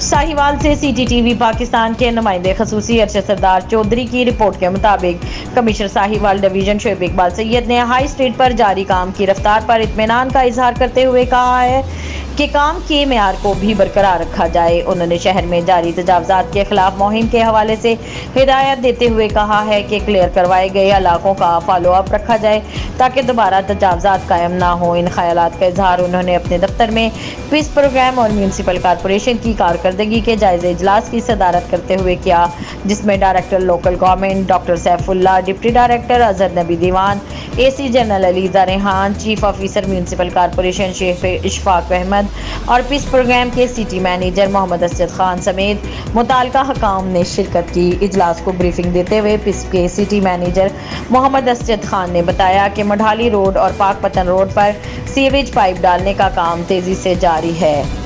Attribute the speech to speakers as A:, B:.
A: साहिवाल से CCTV पाकिस्तान के नुमाइंदे खसूसी अरशद सरदार चौधरी की रिपोर्ट के मुताबिक कमिश्नर साहिवाल डिवीजन शोएब इकबाल सैयद ने हाई स्ट्रीट पर जारी काम की रफ्तार पर इत्मीनान का इजहार करते हुए कहा है कि काम के मेयार को भी बरकरार रखा जाए। उन्होंने शहर में जारी तजावजात के खिलाफ मुहिम के हवाले से हिदायत देते हुए कहा है कि क्लियर करवाए गए इलाकों का फॉलो अप रखा जाए ताकि दोबारा तजावजात कायम ना हो। इन ख्यालात का इजहार उन्होंने अपने दफ्तर में पीस प्रोग्राम और म्यूनसिपल कॉरपोरेशन की कारकर्दगी के जायजे इजलास की सदारत करते हुए किया, जिसमें director local government doctor Saifullah, deputy director Azhar Nabi Dewan, AC general Aliza Rehan, chief officer municipal corporation Sheikh Ishfaq Ahmad और पीस प्रोग्राम के सिटी मैनेजर मोहम्मद असद खान समेत मुताल्लिका हकाम ने शिरकत की। इजलास को ब्रीफिंग देते हुए पीस के सिटी मैनेजर मोहम्मद असद खान ने बताया कि मढ़ाली रोड और पाकपतन रोड पर सीवेज पाइप डालने का काम तेजी से जारी है।